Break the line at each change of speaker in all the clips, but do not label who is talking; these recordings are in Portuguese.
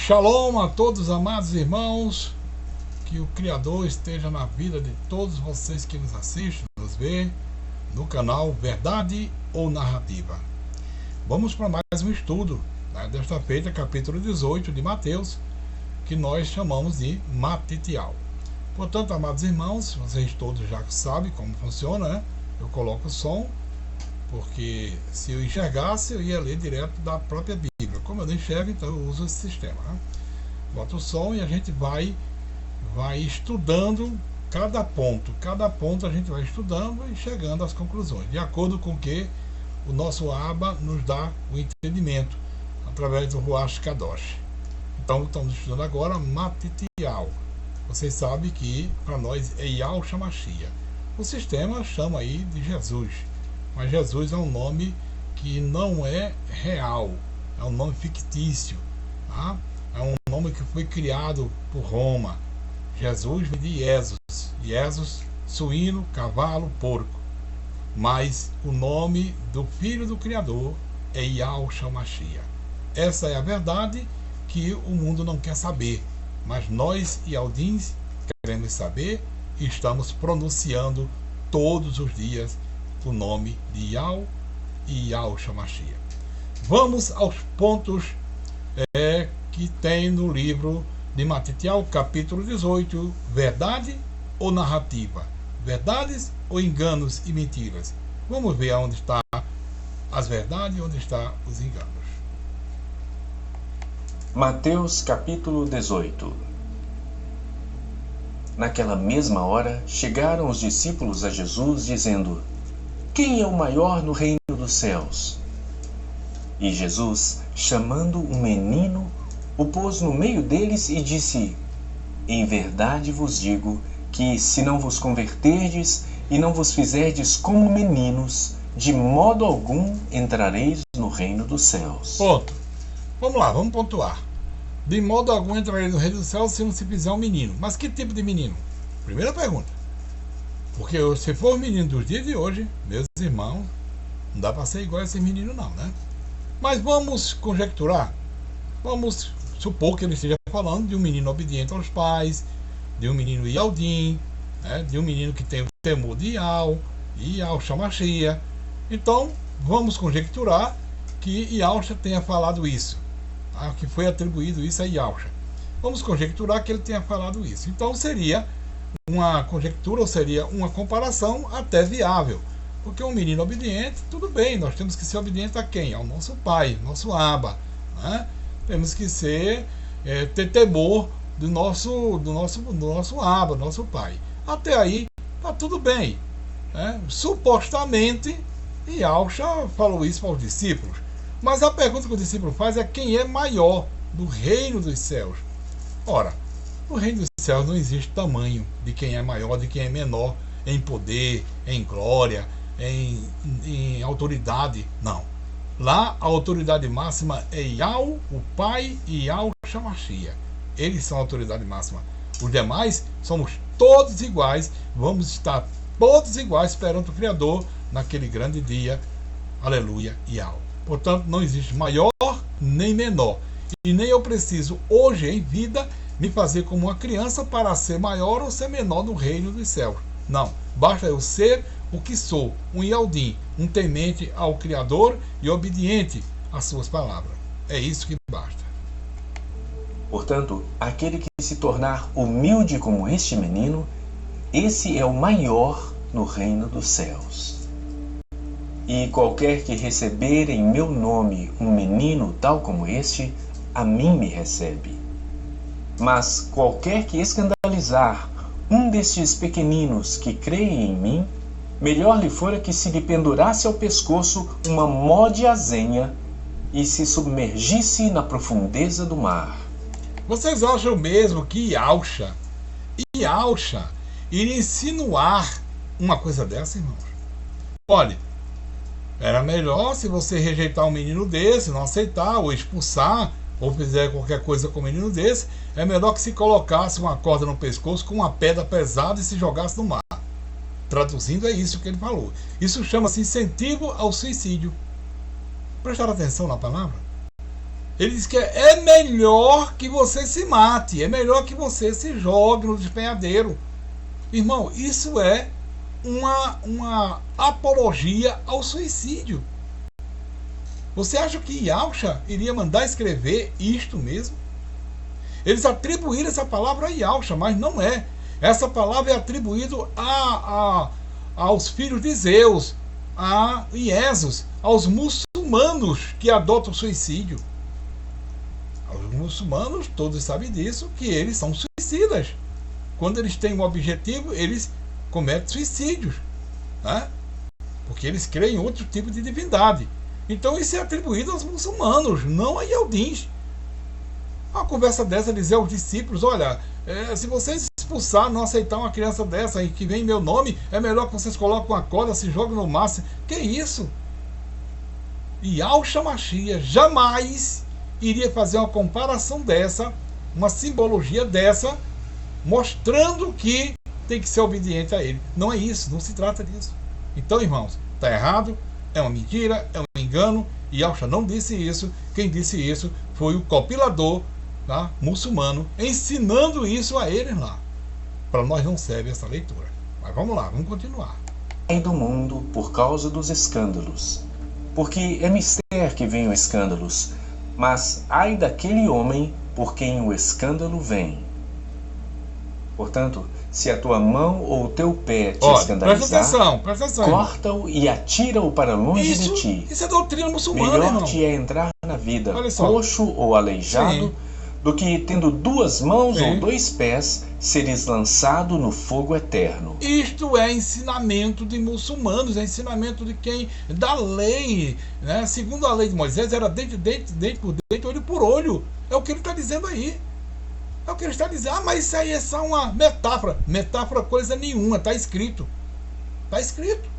Shalom a todos, amados irmãos. Que o Criador esteja na vida de todos vocês que nos assistem, nos vê no canal Verdade ou Narrativa. Vamos para mais um estudo, né? Desta feita, capítulo 18 de Mateus, que nós chamamos de Matitial. Portanto, amados irmãos, vocês todos já sabem como funciona, né? Eu coloco o som, porque se eu enxergasse, eu ia ler direto da própria Bíblia. Como eu não enxergo, então eu uso esse sistema, né? Boto o som e a gente vai estudando cada ponto a gente vai estudando e chegando às conclusões, de acordo com que o nosso Abba nos dá o entendimento, através do Ruach Kadosh. Então, estamos estudando agora Matitial. Vocês sabem que para nós é Yahushua Mashiach. O sistema chama aí de Jesus, mas Jesus é um nome que não é real, é um nome fictício, tá? É um nome que foi criado por Roma. Jesus vem de Jesus, suíno, cavalo, porco. Mas o nome do Filho do Criador é Yahushua Mashiach. Essa é a verdade que o mundo não quer saber, mas nós, Yaldins, queremos saber e estamos pronunciando todos os dias o nome de Yahweh e Yahushua Mashiach. Vamos aos pontos que tem no livro de Matitial, capítulo 18, verdade ou narrativa? Verdades ou enganos e mentiras? Vamos ver onde está as verdades e onde estão os enganos.
Mateus capítulo 18. Naquela mesma hora, chegaram os discípulos a Jesus, dizendo: Quem é o maior no reino dos céus? E Jesus, chamando um menino, o pôs no meio deles e disse: Em verdade vos digo que, se não vos converterdes e não vos fizerdes como meninos, de modo algum entrareis no reino dos céus.
Ponto. Vamos lá, vamos pontuar. De modo algum entrareis no reino dos céus se não se fizer um menino. Mas que tipo de menino? Primeira pergunta. Porque se for o menino dos dias de hoje, meus irmãos, não dá para ser igual a esse menino não, né? Mas vamos conjecturar. Vamos supor que ele esteja falando de um menino obediente aos pais, de um menino Yaldim, né? De um menino que tem o temor de Yahushua Mashiach. Então, vamos conjecturar que Yahushua tenha falado isso, tá? Que foi atribuído isso a Yahushua. Vamos conjecturar que ele tenha falado isso. Então, seria uma conjectura, ou seria uma comparação até viável. Porque um menino obediente, tudo bem, nós temos que ser obedientes a quem? Ao nosso pai, nosso Abba, né? Temos que ter temor do nosso Abba, nosso pai. Até aí, tá tudo bem, né? Supostamente, Yahushua falou isso para os discípulos. Mas a pergunta que o discípulo faz é: quem é maior do reino dos céus? Ora, no reino dos céus não existe tamanho de quem é maior, de quem é menor, em poder, em glória, em autoridade. Não. Lá a autoridade máxima é Yahweh, o Pai, e Yahushua Mashiach. Eles são a autoridade máxima. Os demais somos todos iguais. Vamos estar todos iguais perante o Criador naquele grande dia. Aleluia, Yahweh. Portanto, não existe maior nem menor. E nem eu preciso, hoje em vida, me fazer como uma criança para ser maior ou ser menor no reino dos céus. Não. Basta eu ser o que sou, um Yaldim, um temente ao Criador e obediente às suas palavras. É isso que basta.
Portanto, aquele que se tornar humilde como este menino, esse é o maior no reino dos céus. E qualquer que receber em meu nome um menino tal como este, a mim me recebe. Mas qualquer que escandalizar um destes pequeninos que creem em mim, melhor lhe fora que se lhe pendurasse ao pescoço uma mó de azenha e se submergisse na profundeza do mar.
Vocês acham mesmo que Yahushua iria insinuar uma coisa dessa, irmãos? Olha, era melhor se você rejeitar um menino desse, não aceitar, ou expulsar, ou fizer qualquer coisa com um menino desse, é melhor que se colocasse uma corda no pescoço com uma pedra pesada e se jogasse no mar. Traduzindo, é isso que ele falou. Isso chama-se incentivo ao suicídio. Prestaram atenção na palavra? Ele diz que é melhor que você se mate, é melhor que você se jogue no despenhadeiro. Irmão, isso é uma apologia ao suicídio. Você acha que Yahshua iria mandar escrever isto mesmo? Eles atribuíram essa palavra a Yahshua, mas não é. Essa palavra é atribuída aos filhos de Zeus, a Iesus, aos muçulmanos que adotam o suicídio. Os muçulmanos, todos sabem disso, que eles são suicidas. Quando eles têm um objetivo, eles cometem suicídios, né? Porque eles creem em outro tipo de divindade. Então isso é atribuído aos muçulmanos, não a Yaldins. Uma conversa dessa dizer aos discípulos: olha, se vocês expulsar, não aceitar uma criança dessa e que vem em meu nome, é melhor que vocês coloquem uma corda, se joguem no mar. Que isso? E Yahshua Mashiach jamais iria fazer uma comparação dessa, uma simbologia dessa, mostrando que tem que ser obediente a ele. Não é isso, não se trata disso. Então, irmãos, está errado, é uma mentira, é um engano, e Yahshua não disse isso. Quem disse isso foi o compilador, tá, muçulmano, ensinando isso a eles lá. Para nós não serve essa leitura. Mas vamos lá, vamos continuar.
Ai do mundo por causa dos escândalos, porque é mister que venham escândalos, mas ai daquele homem por quem o escândalo vem. Portanto, se a tua mão ou o teu pé te escandalizar,
presta atenção,
corta-o e atira-o para longe de ti.
Isso é doutrina muçulmana,
Melhor
irmão.
te é entrar na vida coxo ou aleijado, do que tendo duas mãos ou dois pés, seres lançado no fogo eterno.
Isto é ensinamento de muçulmanos, é ensinamento de quem? Da lei, né? Segundo a lei de Moisés, era dente por dente, olho por olho. É o que ele está dizendo aí. É o que ele está dizendo. Ah, mas isso aí é só uma metáfora. Metáfora coisa nenhuma, está escrito. Está escrito.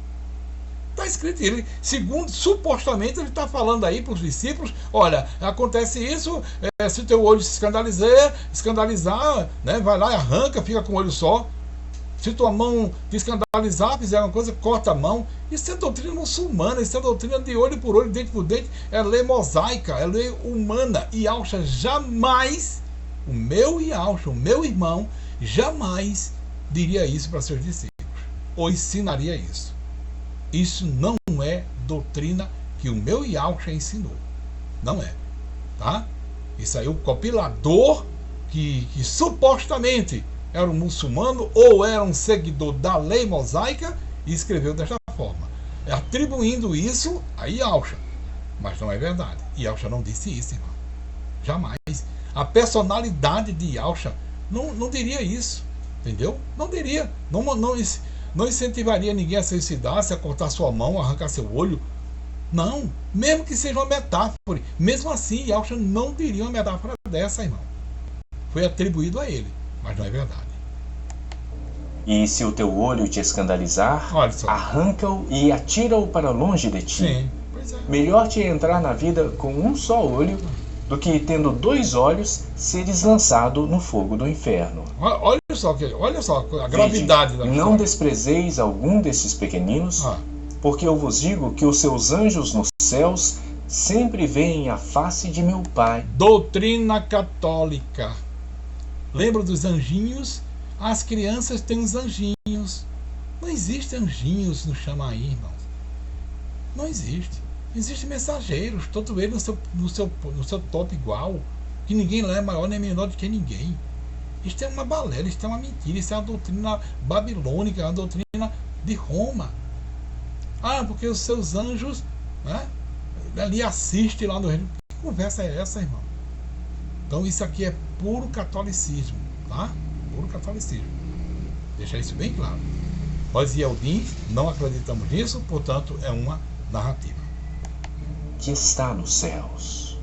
Está escrito. Ele, segundo, supostamente, ele está falando aí para os discípulos: olha, acontece isso, se o teu olho se escandalizar, né, vai lá e arranca, fica com o olho só. Se tua mão te escandalizar, fizer uma coisa, corta a mão. Isso é doutrina muçulmana, isso é doutrina de olho por olho, dente por dente. É lei mosaica, é lei humana. E Yahshua jamais, o meu Yahshua, o meu irmão, jamais diria isso para seus discípulos, ou ensinaria isso. Isso não é doutrina que o meu Yahshua ensinou. Não é. Tá? Isso aí é o compilador que supostamente era um muçulmano ou era um seguidor da lei mosaica e escreveu desta forma, atribuindo isso a Yahshua. Mas não é verdade. Yahshua não disse isso, irmão. Jamais. A personalidade de Yahshua não diria isso. Entendeu? Não diria. Não incentivaria ninguém a suicidar-se, a cortar sua mão, a arrancar seu olho. Não. Mesmo que seja uma metáfora. Mesmo assim, Yahshua não diria uma metáfora dessa, irmão. Foi atribuído a ele, mas não é verdade.
E se o teu olho te escandalizar, arranca-o e atira-o para longe de ti.
Sim, pois é.
Melhor te entrar na vida com um só olho, do que tendo dois olhos, seres lançado no fogo do inferno.
Olha só a gravidade da
Não desprezeis algum destes pequeninos, porque eu vos digo que os seus anjos nos céus sempre veem a face de meu Pai.
Doutrina católica. Lembra dos anjinhos? As crianças têm os anjinhos. Não existe anjinhos no Chamaí, irmãos. Não existe. Existem mensageiros, todo ele no seu top igual, que ninguém lá é maior nem menor do que ninguém. Isto é uma balela, isto é uma mentira, isso é uma doutrina babilônica, uma doutrina de Roma. Ah, porque os seus anjos, né, ali assistem lá no reino. Que conversa é essa, irmão? Então isso aqui é puro catolicismo, tá? Puro catolicismo. Deixar isso bem claro. Nós e Eldim não acreditamos nisso, portanto é uma narrativa.
Que está nos céus,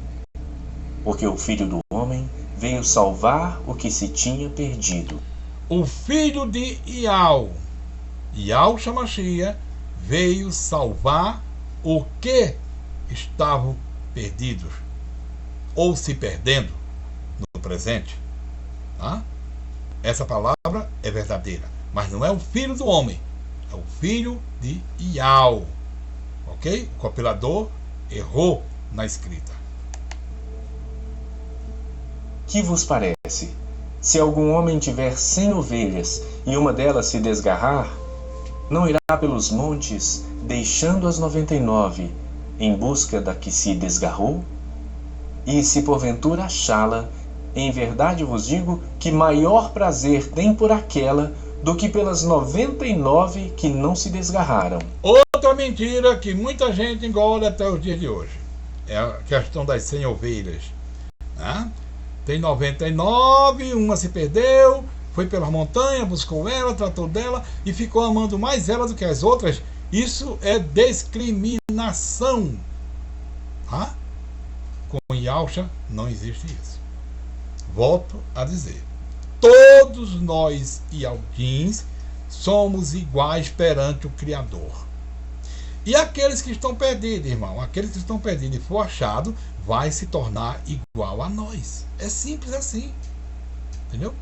porque o Filho do Homem veio salvar o que se tinha perdido.
O filho de Yahshua Mashiach, veio salvar o que estavam perdidos ou se perdendo no presente. Tá? Essa palavra é verdadeira, mas não é o filho do homem, é o filho de Yahweh. Ok? O compilador errou na escrita.
Que vos parece? Se algum homem tiver 100 ovelhas e uma delas se desgarrar, não irá pelos montes, deixando as 99, em busca da que se desgarrou? E se porventura achá-la, em verdade vos digo que maior prazer tem por aquela do que pelas 99 que não se desgarraram.
Outra mentira que muita gente engole até os dias de hoje é a questão das 100 ovelhas, né? Tem 99, uma se perdeu, foi pela montanha, buscou ela, tratou dela e ficou amando mais ela do que as outras. Isso é discriminação, tá? Com Yahshua não existe isso. Volto a dizer, todos nós Yaldins somos iguais perante o Criador. E aqueles que estão perdidos, irmão, aqueles que estão perdidos e for achado, vai se tornar igual a nós. É simples assim. Entendeu?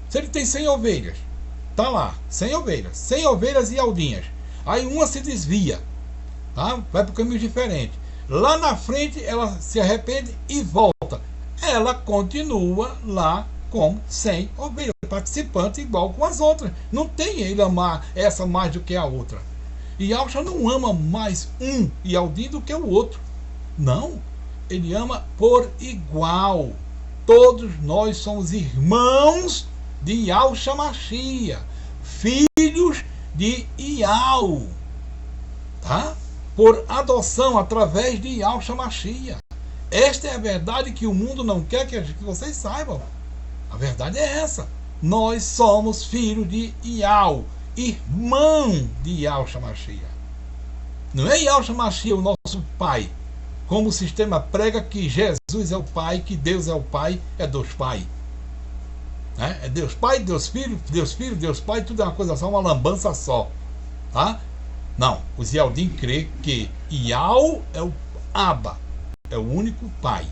Se ele tem 100 ovelhas, tá lá, 100 ovelhas e aldinhas. Aí uma se desvia, tá? Vai para caminhos diferentes. Lá na frente ela se arrepende e volta. Ela continua lá com 100 ovelhas, participante igual com as outras. Não tem ele amar essa mais do que a outra. E Yahshua não ama mais um Yaldim do que o outro. Não. Ele ama por igual. Todos nós somos irmãos de Yahshua Mashiach, filhos de Ial, tá? Por adoção através de Yahshua Mashiach. Esta é a verdade que o mundo não quer que vocês saibam. A verdade é essa. Nós somos filhos de Ial, irmão de Yahshua Mashiach. Não é Yahshua Mashiach o nosso pai, como o sistema prega que Jesus é o pai, que Deus é o pai, é Deus Pai. É Deus Pai, Deus Filho, Deus Pai, tudo é uma coisa só, uma lambança só. Tá? Não, os Yaldim crê que Ial é o Abba, é o único pai.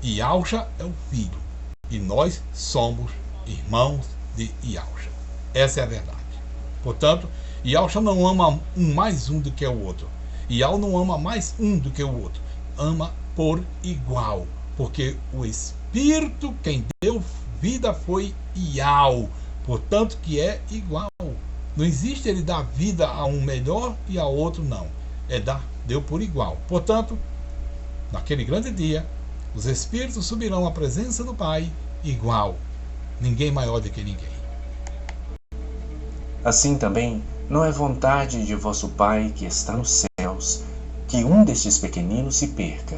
E Yahshua é o filho. E nós somos irmãos de Yahshua. Essa é a verdade. Portanto, Yahshua não ama um mais um do que o outro. Ial não ama mais um do que o outro. Ama por igual. Porque o Espírito, quem deu vida foi Ial. Portanto, que é igual. Não existe ele dar vida a um melhor e a outro não. Deu por igual. Portanto, naquele grande dia, os Espíritos subirão à presença do Pai igual. Ninguém maior do que ninguém.
Assim também, não é vontade de vosso Pai que está nos céus, que um destes pequeninos se perca.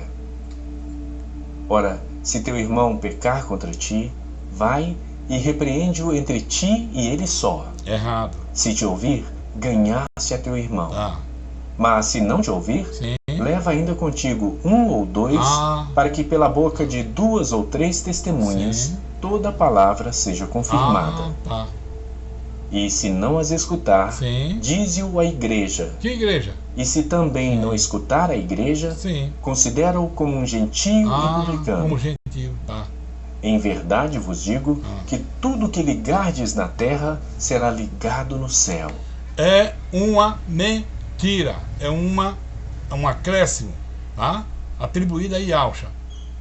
Ora, se teu irmão pecar contra ti, vai e repreende-o entre ti e ele só.
Errado.
Se te ouvir, ganhaste a teu irmão.
Ah.
Mas se não te ouvir,
sim,
leva ainda contigo um ou dois, para que pela boca de 2 ou 3 testemunhas, sim, toda a palavra seja confirmada.
Tá.
E se não as escutar,
sim,
dize-o à igreja.
Que igreja?
E se também não escutar a igreja, considera-o como um gentio e publicano.
Como gentio, tá.
Em verdade vos digo que tudo que ligardes na terra será ligado no céu.
É uma mentira. É um acréscimo, tá? Atribuído a Yahshua.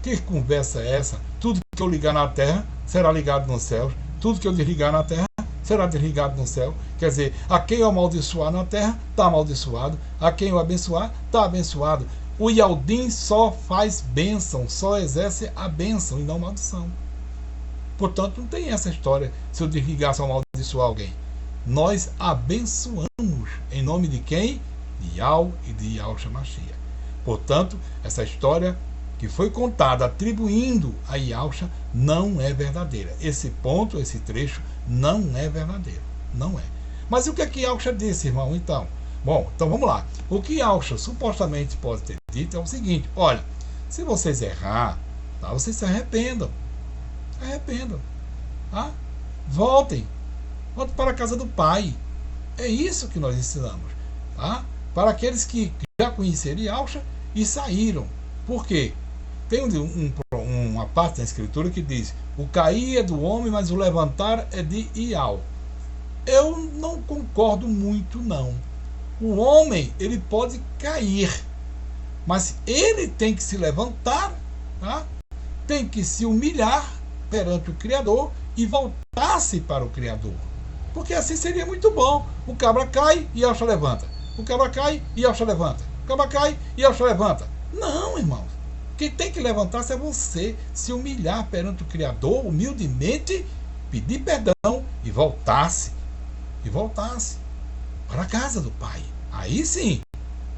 Que conversa é essa? Tudo que eu ligar na terra será ligado nos céus. Tudo que eu desligar na terra será desligado no céu. Quer dizer, a quem eu amaldiçoar na terra, está amaldiçoado. A quem eu abençoar, está abençoado. O Yaldim só faz bênção, só exerce a bênção e não maldição. Portanto, não tem essa história se eu desligar, se eu amaldiçoar alguém. Nós abençoamos em nome de quem? De Yal e de Yahshua Mashiach. Portanto, essa história que foi contada atribuindo a Yahshua não é verdadeira. Esse ponto, esse trecho não é verdadeiro. Não é. Mas o que é que Yahshua disse, irmão, então? Bom, então vamos lá. O que Yahshua supostamente pode ter dito é o seguinte: olha, se vocês errar, tá, vocês se arrependam. Arrependam. Tá? Voltem para a casa do Pai. É isso que nós ensinamos. Tá? Para aqueles que já conheceram Yahshua e saíram. Por quê? Tem uma parte da Escritura que diz: o cair é do homem, mas o levantar é de Ial. Eu não concordo muito, não. O homem, ele pode cair, mas ele tem que se levantar, tá? Tem que se humilhar perante o Criador e voltasse para o Criador. Porque assim seria muito bom. O cabra cai e Yahshua levanta. O cabra cai e Yahshua levanta. O cabra cai e Yahshua levanta. Não, irmãos. Quem tem que levantar-se é você. Se humilhar perante o Criador, humildemente, pedir perdão e voltasse. E voltasse para a casa do Pai. Aí sim,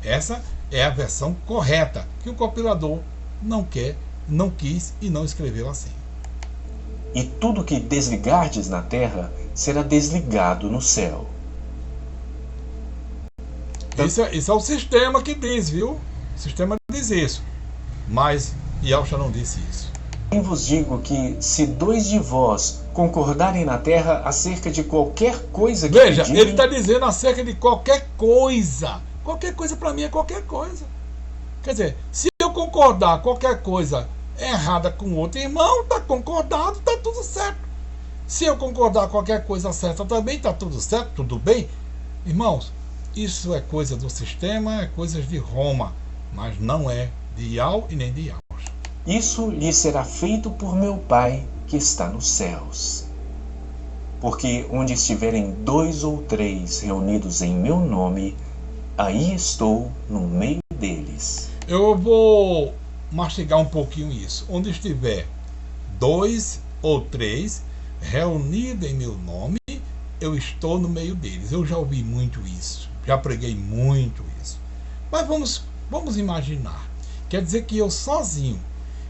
essa é a versão correta, que o compilador não quer, não quis e não escreveu assim.
E tudo que desligardes na terra será desligado no céu.
Isso é o sistema que diz, viu? O sistema diz isso. Mas Yahshua não disse isso.
Eu vos digo que se 2 de vós concordarem na terra acerca de qualquer coisa que
Veja,
pedirem...
ele está dizendo acerca de qualquer coisa. Qualquer coisa para mim é qualquer coisa. Quer dizer, se eu concordar qualquer coisa errada com outro irmão, está concordado, está tudo certo. Se eu concordar qualquer coisa certa também, está tudo certo, tudo bem. Irmãos, isso é coisa do sistema, é coisas de Roma, mas não é de Yahweh e nem de Yahshua.
Isso lhe será feito por meu Pai que está nos céus. Porque onde estiverem 2 ou 3 reunidos em meu nome, aí estou no meio deles.
Eu vou mastigar um pouquinho isso. Onde estiver 2 ou 3 reunidos em meu nome, eu estou no meio deles. Eu já ouvi muito isso. Já preguei muito isso. Mas vamos imaginar. Quer dizer que eu sozinho,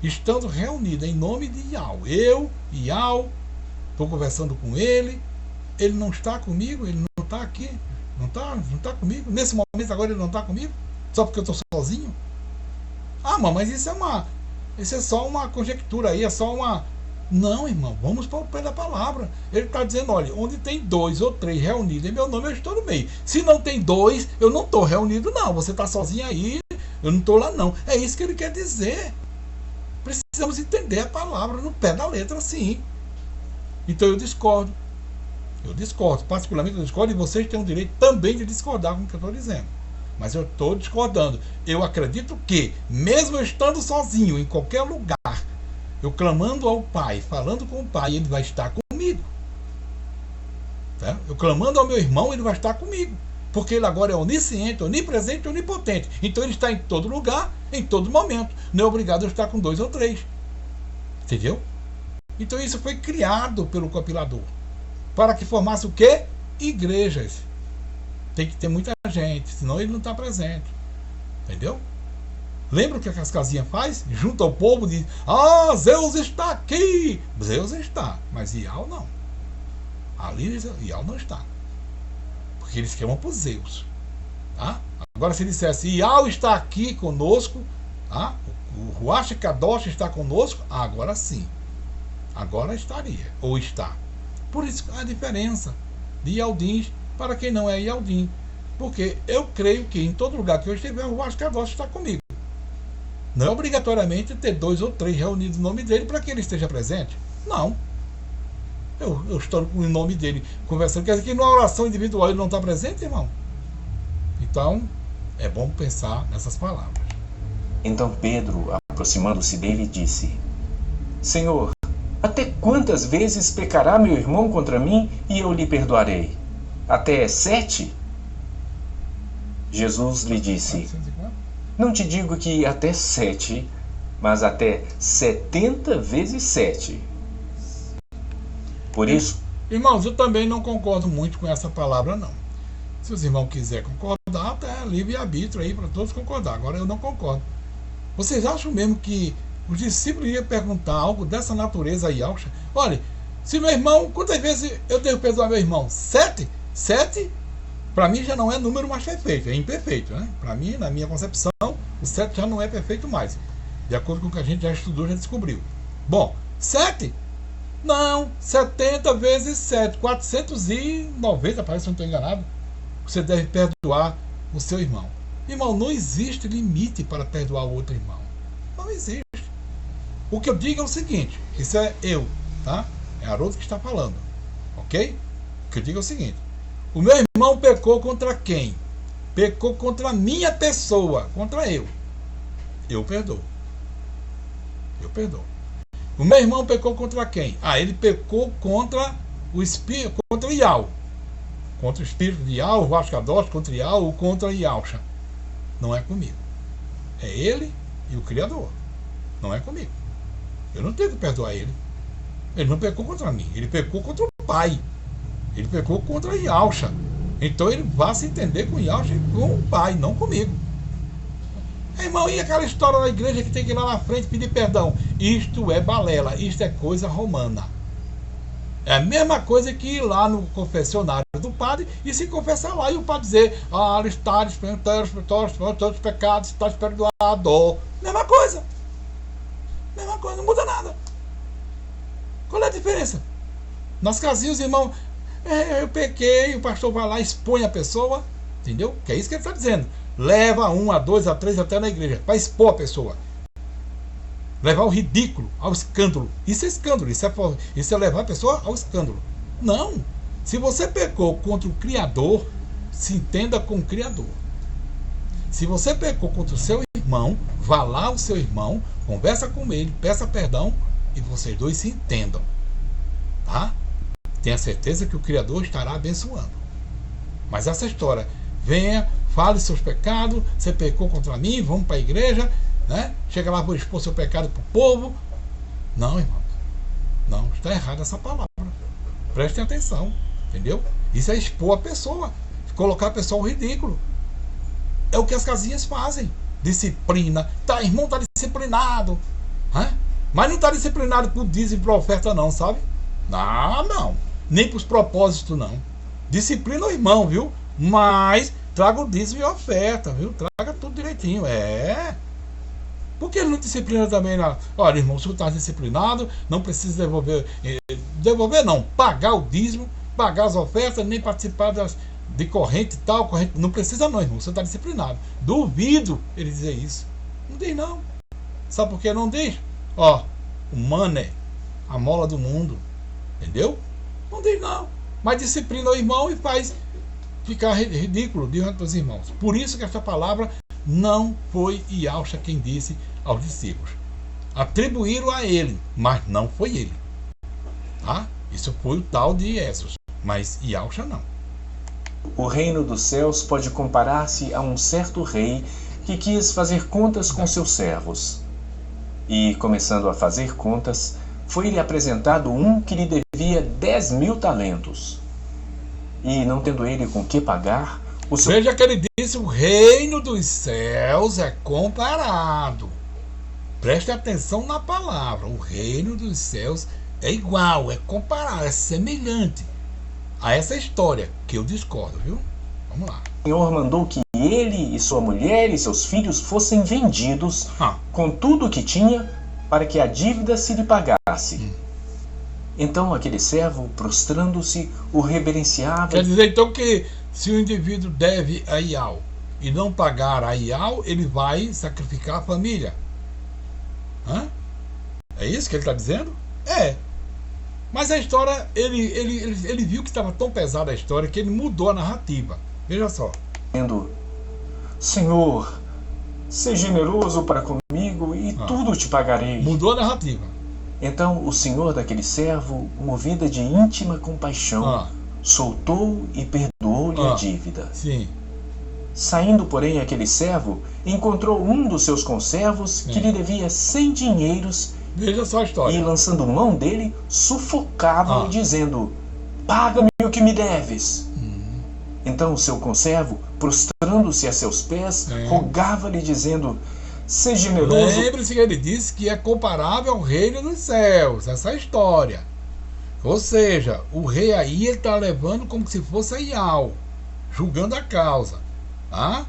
estando reunido em nome de Yahweh, eu e Yahweh, estou conversando com ele não está comigo, ele não está aqui, não está comigo. Nesse momento agora ele não está comigo, só porque eu estou sozinho. Ah, mas isso é só uma conjectura aí, é só uma... Não, irmão, vamos para o pé da palavra. Ele está dizendo, olha, onde tem 2 ou 3 reunidos em meu nome, eu estou no meio. Se não tem 2, eu não estou reunido, não. Você está sozinho aí, eu não estou lá, não. É isso que ele quer dizer. Precisamos entender a palavra no pé da letra, sim. Então eu discordo. Particularmente eu discordo, e vocês têm o direito também de discordar com o que eu estou dizendo. Mas eu estou discordando. Eu acredito que, mesmo eu estando sozinho em qualquer lugar, eu clamando ao Pai, falando com o Pai, ele vai estar comigo. Tá? Eu clamando ao meu irmão, ele vai estar comigo. Porque ele agora é onisciente, onipresente e onipotente. Então ele está em todo lugar, em todo momento. Não é obrigado a estar com 2 ou 3. Entendeu? Então isso foi criado pelo compilador. Para que formasse o quê? Igrejas. Tem que ter muita gente, senão ele não está presente. Entendeu? Lembra o que a Cascazinha faz? Junta ao povo e diz, Zeus está aqui. Zeus está, mas Yahweh não. Ali Yahweh não está. Porque eles queimam por Zeus. Tá? Agora se dissesse, Yahweh está aqui conosco, tá? O Ruach Kadosh está conosco, agora sim. Agora estaria, ou está. Por isso a diferença de Yaldins para quem não é Yaldim. Porque eu creio que em todo lugar que eu estiver, o Ruach Kadosh está comigo. Não é obrigatoriamente ter 2 ou 3 reunidos no nome dele para que ele esteja presente. Não. Eu estou com o nome dele conversando. Quer dizer que numa oração individual ele não está presente, irmão? Então, é bom pensar nessas palavras.
Então Pedro, aproximando-se dele, disse, Senhor, até quantas vezes pecará meu irmão contra mim e eu lhe perdoarei? Até 7? Jesus lhe disse, não te digo que até 7, mas até 70 vezes 7. Por isso...
Irmãos, eu também não concordo muito com essa palavra, não. Se os irmãos quiserem concordar, até livre-arbítrio aí para todos concordar. Agora eu não concordo. Vocês acham mesmo que os discípulos iriam perguntar algo dessa natureza aí, Yahshua? Olha, se meu irmão, quantas vezes eu devo perdoar meu irmão? 7? 7? Para mim já não é número mais perfeito, é imperfeito, né? Para mim, na minha concepção, o 7 já não é perfeito mais. De acordo com o que a gente já estudou, já descobriu. Bom, 7? Não, 70 vezes 7, 490, parece que eu não estou enganado. Você deve perdoar o seu irmão. Irmão, não existe limite para perdoar o outro irmão. Não existe. O que eu digo é o seguinte, isso é eu, tá? É Haroldo que está falando, ok? O que eu digo é o seguinte, o meu irmão pecou contra quem? Pecou contra a minha pessoa, contra eu. Eu perdoo. Eu perdoo. O meu irmão pecou contra quem? Ah, ele pecou contra o espírito, contra Iau. Contra o espírito de Iau, o Vascados, contra Iau ou contra Iauxa. Não é comigo. É ele e o Criador. Não é comigo. Eu não tenho que perdoar ele. Ele não pecou contra mim. Ele pecou contra o pai. Ele pecou contra Iauxa. Então ele vai se entender com Iauxa e com o pai, não comigo. Irmão, e aquela história da igreja que tem que ir lá na frente pedir perdão? Isto é balela. Isto é coisa romana. É a mesma coisa que ir lá no confessionário do padre e se confessar lá e o padre dizer: ah, está todos os pecados, está perdoado. Mesma coisa. Mesma coisa, não muda nada. Qual é a diferença? Nas casinhas, irmão, eu pequei, o pastor vai lá e expõe a pessoa, entendeu? Que é isso que ele está dizendo. Leva 1, a 2, a 3 até na igreja, para expor a pessoa. Levar ao ridículo, ao escândalo. Isso é escândalo, isso é levar a pessoa ao escândalo. Não. Se você pecou contra o Criador, se entenda com o Criador. Se você pecou contra o seu irmão, vá lá ao seu irmão, conversa com ele, peça perdão e vocês dois se entendam. Tá? Tenha certeza que o Criador estará abençoando. Mas essa história, venha, fale seus pecados, você pecou contra mim, vamos para a igreja, né? Chega lá, vou expor seu pecado para o povo. Não, irmão. Não, está errada essa palavra. Prestem atenção, entendeu? Isso é expor a pessoa, colocar a pessoa ao ridículo. É o que as casinhas fazem. Disciplina. Tá, irmão, tá disciplinado. Mas não tá disciplinado por dízimo e por oferta não, sabe? Não. Nem pros propósitos não. Disciplina o irmão, viu? Mas traga o dízimo e oferta, viu? Traga tudo direitinho. Por que ele não disciplina também? Olha, irmão, se você está disciplinado, não precisa devolver. Devolver não, pagar o dízimo, pagar as ofertas, nem participar de corrente e tal, corrente. Não precisa não, irmão, você está disciplinado. Duvido ele dizer isso. Não diz não. Sabe por que não diz? O money, a mola do mundo. Entendeu? Não diz não. Mas disciplina o irmão e faz ficar ridículo diante dos irmãos. Por isso que esta palavra não foi Iauxa quem disse aos discípulos. Atribuíram a ele, mas não foi ele. Tá? Isso foi o tal de Jesus, mas Iauxa não.
O reino dos céus pode comparar-se a um certo rei que quis fazer contas com seus servos. E, começando a fazer contas, foi-lhe apresentado um que lhe devia 10.000 talentos. E, não tendo ele com que pagar,
veja que ele disse: o reino dos céus é comparado. Preste atenção na palavra. O reino dos céus é igual, é comparado, é semelhante a essa história, que eu discordo, viu? Vamos lá.
O Senhor mandou que ele e sua mulher e seus filhos fossem vendidos com tudo o que tinha, para que a dívida se lhe pagasse. Então aquele servo, prostrando-se, o reverenciava.
Quer dizer então que se o indivíduo deve a Iau e não pagar a Iau, ele vai sacrificar a família. É isso que ele está dizendo? Mas a história, ele viu que estava tão pesada a história que ele mudou a narrativa. Veja só.
Senhor, seja generoso para comigo e tudo te pagarei.
Mudou a narrativa.
Então o senhor daquele servo, movida de íntima compaixão, soltou e perdoou-lhe a dívida.
Sim.
Saindo, porém, aquele servo, encontrou um dos seus conservos que lhe devia 100 dinheiros.
Veja só a história.
E, lançando mão dele, sufocava-o, dizendo: paga-me o que me deves. Então o seu conservo, prostrando-se a seus pés, rogava-lhe, dizendo: seja generoso.
Lembre-se que ele disse que é comparável ao reino dos céus, essa história. Ou seja, o rei aí está levando como se fosse a Iau, julgando a causa. Tá?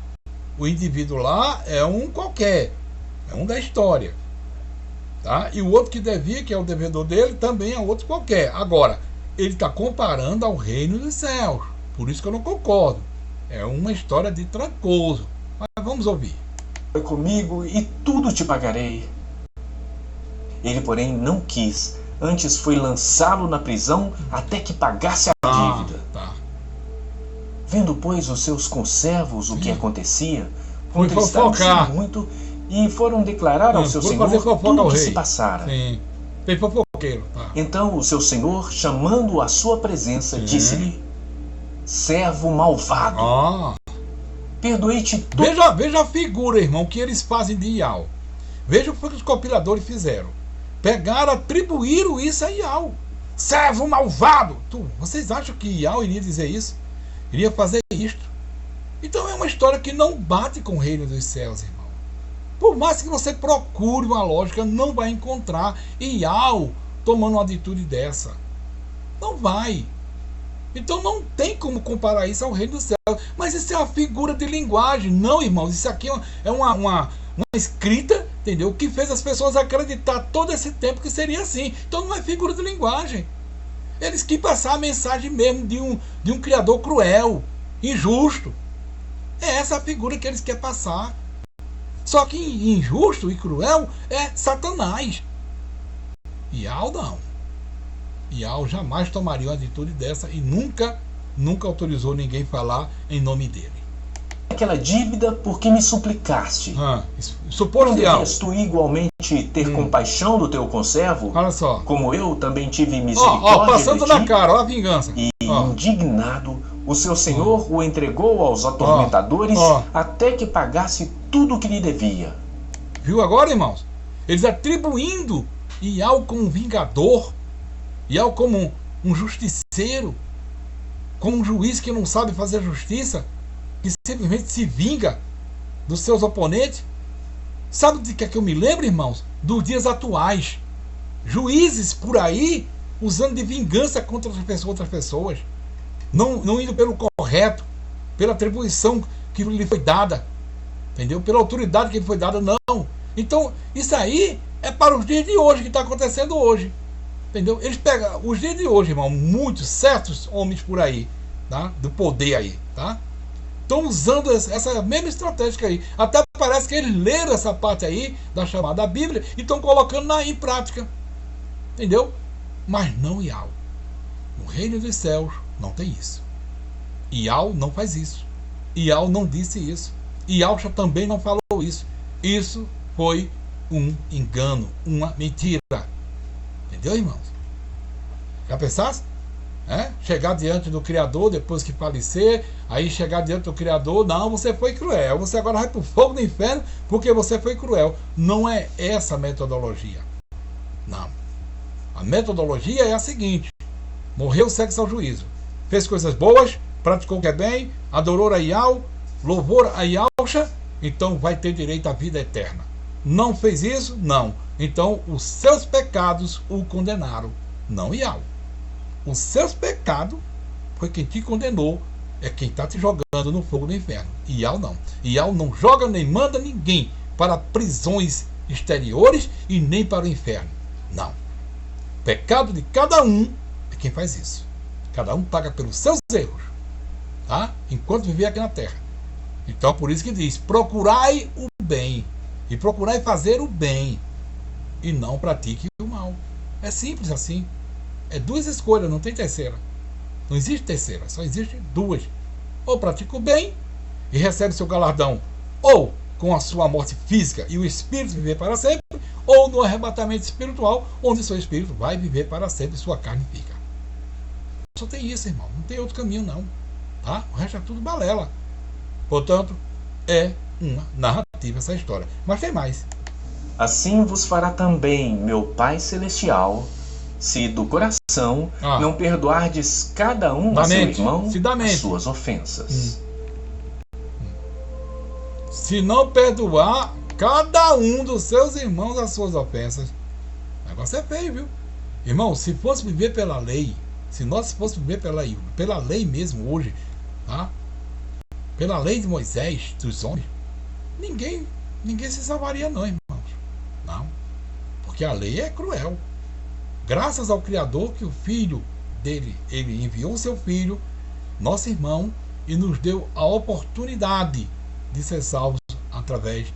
O indivíduo lá é um qualquer, é um da história. Tá? E o outro que devia, que é o devedor dele, também é outro qualquer. Agora, ele está comparando ao reino dos céus. Por isso que eu não concordo. É uma história de Trancoso. Mas vamos ouvir.
Vai comigo e tudo te pagarei. Ele, porém, não quis. Antes foi lançá-lo na prisão até que pagasse a dívida. Vendo, pois, os seus conservos o que acontecia, contristaram-se muito e foram declarar ao seu senhor tudo o que se passara.
Tem fofoqueiro. Tá.
Então o seu senhor, chamando-o à sua presença, disse-lhe: servo malvado, perdoei-te tudo.
Veja a figura, irmão, que eles fazem de Iau. Veja o que os compiladores fizeram. Pegaram, atribuíram isso a Iau. Servo malvado! Vocês acham que Iau iria dizer isso? Iria fazer isto? Então é uma história que não bate com o reino dos céus, irmão. Por mais que você procure uma lógica, não vai encontrar Iau tomando uma atitude dessa. Não vai. Então não tem como comparar isso ao reino dos céus. Mas isso é uma figura de linguagem. Não, irmãos, isso aqui é uma escrita, entendeu? Que fez as pessoas acreditar todo esse tempo que seria assim. Então não é figura de linguagem. Eles querem passar a mensagem mesmo de um criador cruel, injusto. É essa a figura que eles querem passar. Só que injusto e cruel é Satanás. Iau não. Iau jamais tomaria uma atitude dessa e nunca autorizou ninguém a falar em nome dele.
Aquela dívida por que me suplicaste.
Suposto
não
Iau.
devias tu igualmente ter compaixão do teu conservo?
Olha só.
Como eu também tive misericórdia
passando
de ti?
na cara, ó a vingança.
E indignado, o seu senhor o entregou aos atormentadores até que pagasse tudo o que lhe devia.
Viu agora, irmãos? Eles atribuindo Iau como um vingador, Iau como um justiceiro, como um juiz que não sabe fazer justiça, que simplesmente se vinga dos seus oponentes. Sabe de que é que eu me lembro, irmãos? Dos dias atuais. Juízes por aí usando de vingança contra outras pessoas. Não indo pelo correto, pela atribuição que lhe foi dada. Entendeu? Pela autoridade que lhe foi dada, não. Então, isso aí é para os dias de hoje, que está acontecendo hoje. Entendeu? Eles pegam os dias de hoje, irmão, muitos, certos homens por aí, tá? Do poder aí, tá? Estão usando essa mesma estratégia aí. Até parece que eles leram essa parte aí da chamada Bíblia e estão colocando em prática. Entendeu? Mas não Iau. No reino dos céus não tem isso. Iau não faz isso. Iau não disse isso. Iau também não falou isso. Isso foi um engano, uma mentira. Entendeu, irmãos? Já pensasse? Chegar diante do Criador depois que falecer, aí chegar diante do Criador, não, você foi cruel, você agora vai para o fogo do inferno porque você foi cruel. Não é essa a metodologia. Não. A metodologia é a seguinte: morreu, segue ao juízo. Fez coisas boas, praticou o que é bem, adorou a Iau, louvou a Iauxa, então vai ter direito à vida eterna. Não fez isso? Não. Então os seus pecados o condenaram, não Iau. Os seus pecados foi quem te condenou, é quem está te jogando no fogo do inferno. Iau não. Iau não joga nem manda ninguém para prisões exteriores e nem para o inferno. Não. O pecado de cada um é quem faz isso. Cada um paga pelos seus erros, tá? Enquanto viver aqui na terra. Então por isso que diz: procurai o bem e procurai fazer o bem e não pratique o mal. É simples assim. É duas escolhas, não tem terceira. Não existe terceira, só existe duas. Ou pratica o bem e recebe seu galardão, ou com a sua morte física e o espírito viver para sempre, ou no arrebatamento espiritual, onde seu espírito vai viver para sempre e sua carne fica. Só tem isso, irmão. Não tem outro caminho, não. Tá? O resto é tudo balela. Portanto, é uma narrativa essa história. Mas tem mais.
Assim vos fará também meu Pai Celestial, se do coração não perdoardes cada um a seu irmão as suas ofensas.
Se não perdoar cada um dos seus irmãos as suas ofensas. O negócio é feio, viu? Irmão, se fosse viver pela lei, se nós fôssemos viver pela lei mesmo hoje, tá? Pela lei de Moisés, dos homens, ninguém se salvaria não, irmãos. Não. Porque a lei é cruel. Graças ao Criador que o Filho dele, ele enviou o seu Filho, nosso irmão, e nos deu a oportunidade de ser salvos através,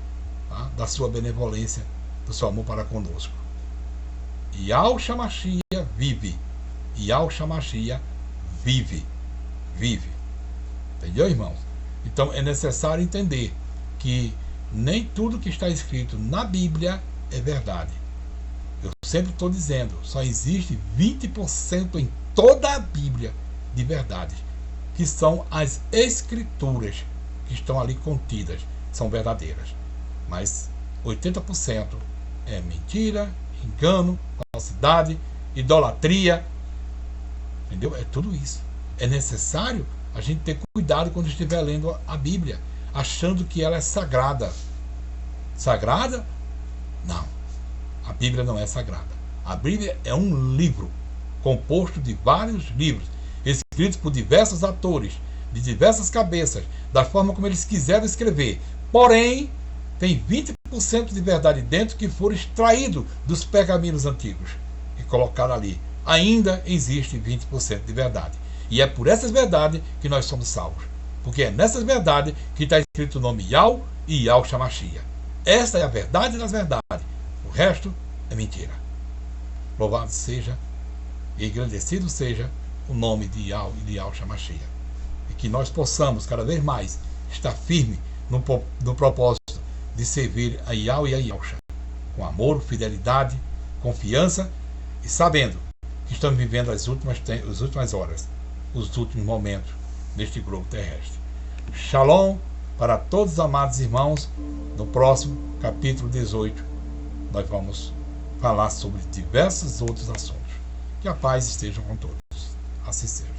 tá, da sua benevolência, do seu amor para conosco. Yahshua Mashiach vive. Yahshua Mashiach vive. Vive. Entendeu, irmãos? Então é necessário entender que nem tudo que está escrito na Bíblia é verdade. Eu sempre estou dizendo, só existe 20% em toda a Bíblia de verdade, que são as escrituras que estão ali contidas, são verdadeiras. Mas 80% é mentira, engano, falsidade, idolatria. Entendeu? É tudo isso. É necessário a gente ter cuidado quando estiver lendo a Bíblia, achando que ela é sagrada. Sagrada? Não. A Bíblia não é sagrada. A Bíblia é um livro composto de vários livros, escritos por diversos autores, de diversas cabeças, da forma como eles quiseram escrever. Porém, tem 20% de verdade dentro que foram extraídos dos pergaminhos antigos e colocaram ali. Ainda existe 20% de verdade. E é por essas verdades que nós somos salvos. Porque é nessas verdades que está escrito o nome Yahweh e Yahshua Mashiach. Esta é a verdade das verdades. O resto é mentira. Louvado seja e engrandecido seja o nome de Yahweh e de Yahshua Mashiach. E que nós possamos cada vez mais estar firme no propósito de servir a Yahweh e a Yahshua com amor, fidelidade, confiança e sabendo que estamos vivendo as últimas horas, os últimos momentos neste globo terrestre. Shalom para todos os amados irmãos. No próximo capítulo 18 nós vamos falar sobre diversos outros assuntos. Que a paz esteja com todos. Assim seja.